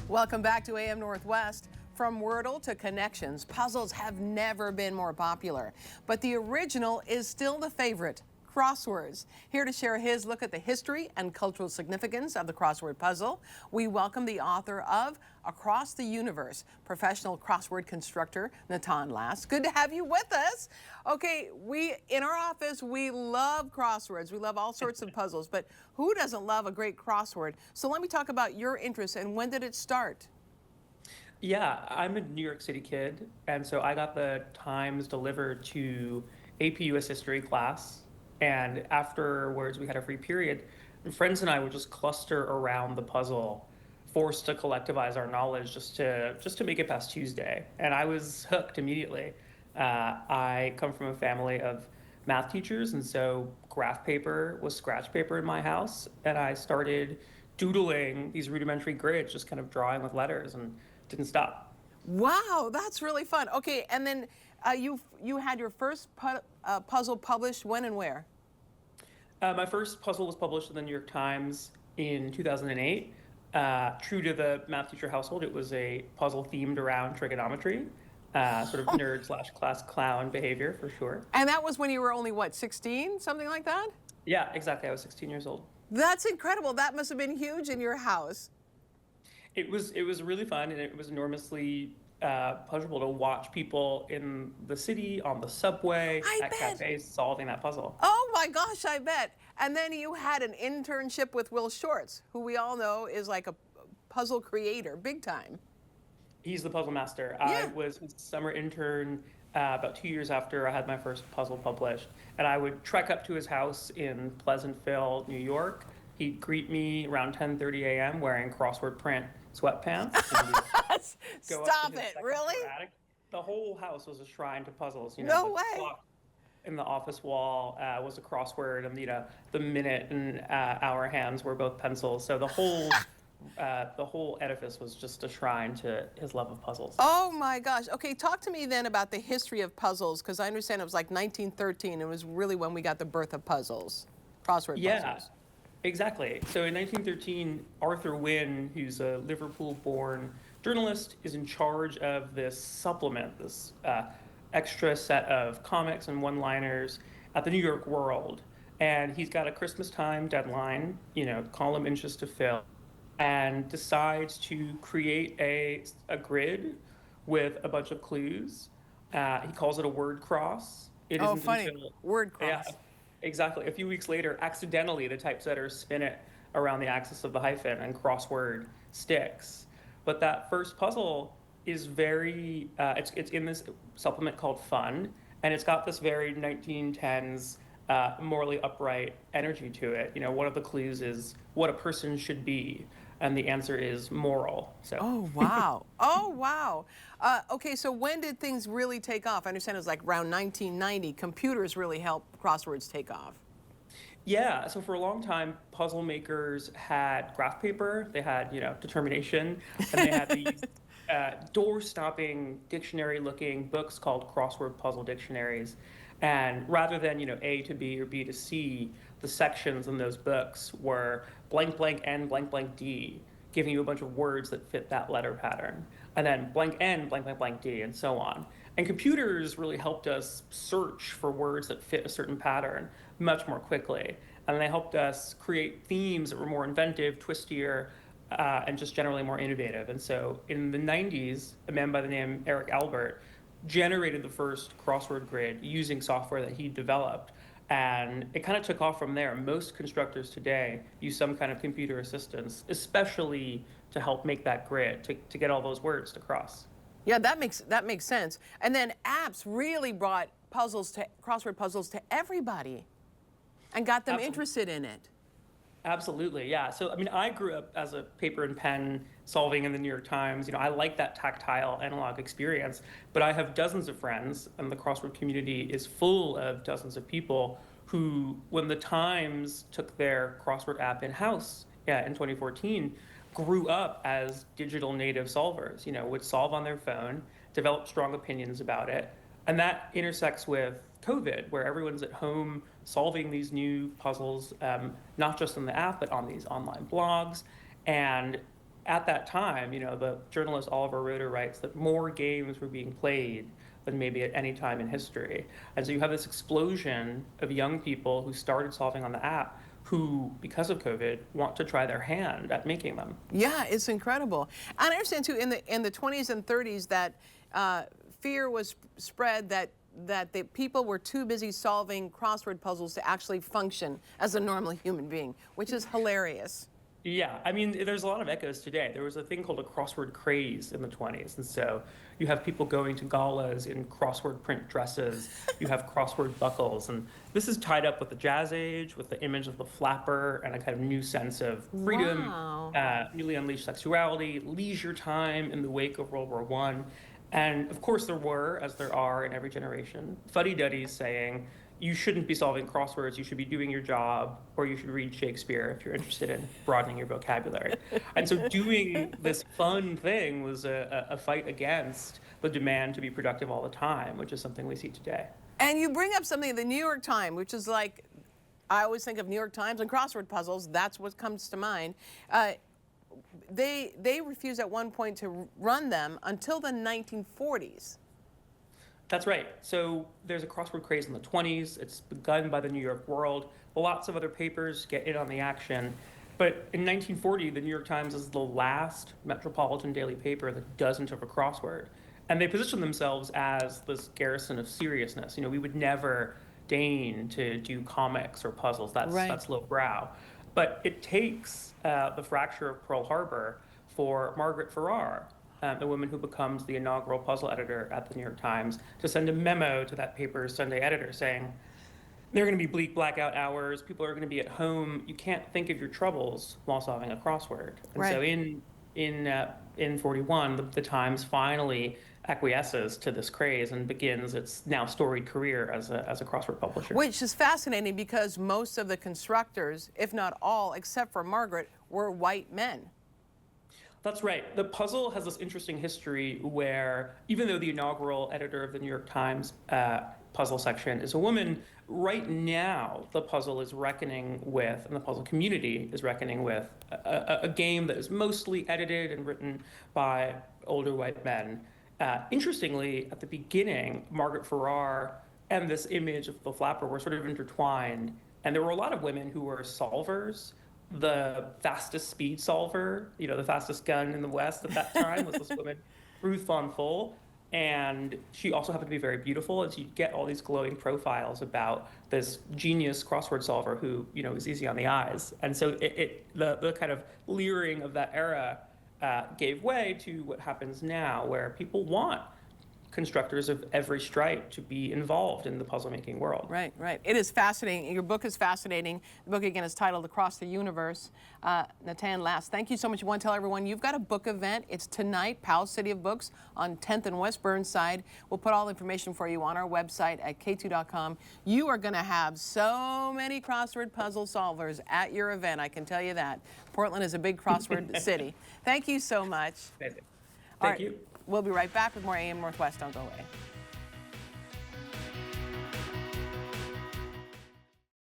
Welcome back to AM Northwest. From Wordle to connections, puzzles have never been more popular, but the original is still the favorite, Crosswords. Here to share his look at the history and cultural significance of the crossword puzzle, we welcome the author of Across the Universe, professional crossword constructor, Natan Last. Good to have you with us. Okay, in our office, we love crosswords. We love all sorts of puzzles, but who doesn't love a great crossword? So let me talk about your interest and when did it start? Yeah, I'm a New York City kid, and so I got the Times delivered to AP US History class, and afterwards we had a free period, and friends and I would just cluster around the puzzle, forced to collectivize our knowledge just to make it past Tuesday, and I was hooked immediately. I come from a family of math teachers, and so graph paper was scratch paper in my house, and I started doodling these rudimentary grids, just kind of drawing with letters, and didn't stop. Wow, that's really fun. Okay, and then you had your first puzzle published when and where? My first puzzle was published in the New York Times in 2008. True to the math teacher household, it was a puzzle themed around trigonometry, sort of nerd slash class clown behavior for sure. And that was when you were only, what, 16, something like that? Yeah, exactly. I was 16 years old. That's incredible. That must have been huge in your house. It was really fun, and it was enormously pleasurable to watch people in the city, on the subway, at cafes, solving that puzzle. Oh my gosh, I bet. And then you had an internship with Will Shorts, who we all know is like a puzzle creator, big time. He's the puzzle master. Yeah. I was his summer intern about 2 years after I had my first puzzle published, and I would trek up to his house in Pleasantville, New York. He'd greet me around 10:30 a.m. wearing crossword print sweatpants. Stop it, really? Attic. The whole house was a shrine to puzzles. No the way. clock in the office wall was a crossword, and the minute and hour hands were both pencils. So the whole edifice was just a shrine to his love of puzzles. Oh my gosh. Okay, talk to me then about the history of puzzles, because I understand it was like 1913. It was really when we got the birth of puzzles, crossword puzzles. Exactly. So in 1913, Arthur Wynne, who's a Liverpool-born journalist, is in charge of this supplement, this extra set of comics and one-liners at the New York World. And he's got a Christmas time deadline, column inches to fill, and decides to create a grid with a bunch of clues. He calls it a word cross. It Oh, isn't funny. until- Word cross. Yeah, exactly. A few weeks later, accidentally, the typesetters spin it around the axis of the hyphen and crossword sticks. But that first puzzle is very, it's in this supplement called Fun, and it's got this very 1910s morally upright energy to it. One of the clues is what a person should be, and the answer is moral. So. Oh, wow. Oh, wow. Okay, so when did things really take off? I understand it was like around 1990. Computers really helped crosswords take off. Yeah, so for a long time, puzzle makers had graph paper, they had, determination, and they had these door-stopping dictionary-looking books called crossword puzzle dictionaries. And rather than, A to B or B to C, the sections in those books were blank blank N blank blank D, giving you a bunch of words that fit that letter pattern. And then blank N blank blank blank D, and so on. And computers really helped us search for words that fit a certain pattern much more quickly. And they helped us create themes that were more inventive, twistier, and just generally more innovative. And so in the 90s, a man by the name Eric Albert generated the first crossword grid using software that he developed. And it kind of took off from there. Most constructors today use some kind of computer assistance, especially to help make that grid, to get all those words to cross. Yeah, that makes sense. And then apps really brought crossword puzzles to everybody and got them interested in it. Absolutely, yeah. So, I grew up as a paper and pen solving in the New York Times. I like that tactile analog experience, but I have dozens of friends, and the crossword community is full of dozens of people who, when the Times took their crossword app in-house in 2014, grew up as digital native solvers, would solve on their phone, develop strong opinions about it. And that intersects with COVID, where everyone's at home solving these new puzzles, not just in the app, but on these online blogs. And at that time, the journalist Oliver Roeder writes that more games were being played than maybe at any time in history. And so you have this explosion of young people who started solving on the app who, because of COVID, want to try their hand at making them. Yeah, it's incredible. And I understand too, in the 20s and 30s, that fear was spread that the people were too busy solving crossword puzzles to actually function as a normal human being, which is hilarious. Yeah, I mean, there's a lot of echoes today. There was a thing called a crossword craze in the 20s. And so you have people going to galas in crossword print dresses. You have crossword buckles. And this is tied up with the jazz age, with the image of the flapper, and a kind of new sense of freedom, Wow. newly unleashed sexuality, leisure time in the wake of World War I. And of course, there were, as there are in every generation, fuddy-duddies saying, you shouldn't be solving crosswords, you should be doing your job, or you should read Shakespeare if you're interested in broadening your vocabulary. And so doing this fun thing was a fight against the demand to be productive all the time, which is something we see today. And you bring up something, the New York Times, which is like, I always think of New York Times and crossword puzzles, that's what comes to mind. They refused at one point to run them until the 1940s. That's right. So there's a crossword craze in the 20s. It's begun by the New York World. Lots of other papers get in on the action. But in 1940, the New York Times is the last metropolitan daily paper that doesn't have a crossword. And they position themselves as this garrison of seriousness. We would never deign to do comics or puzzles. That's lowbrow. But it takes the fracture of Pearl Harbor for Margaret Farrar, the woman who becomes the inaugural puzzle editor at the New York Times, to send a memo to that paper's Sunday editor saying, there are going to be bleak blackout hours, people are going to be at home, you can't think of your troubles while solving a crossword. And so in 41, the Times finally acquiesces to this craze and begins its now storied career as a crossword publisher. Which is fascinating because most of the constructors, if not all, except for Margaret, were white men. That's right. The puzzle has this interesting history where even though the inaugural editor of the New York Times puzzle section is a woman, right now the puzzle is reckoning with, and the puzzle community is reckoning with, a game that is mostly edited and written by older white men. Interestingly, at the beginning, Margaret Farrar and this image of the flapper were sort of intertwined, and there were a lot of women who were solvers. The fastest speed solver, the fastest gun in the West at that time was this woman, Ruth Von Full. And she also happened to be very beautiful. And so you get all these glowing profiles about this genius crossword solver who, is easy on the eyes. And so the kind of leering of that era gave way to what happens now, where people want constructors of every stripe to be involved in the puzzle-making world. Right. It is fascinating. Your book is fascinating. The book, again, is titled Across the Universe. Natan Last, thank you so much. You want to tell everyone you've got a book event. It's tonight, Powell City of Books on 10th and West Burnside. We'll put all the information for you on our website at k2.com. You are going to have so many crossword puzzle solvers at your event, I can tell you that. Portland is a big crossword city. Thank you so much. Thank you. We'll be right back with more AM Northwest. Don't go away.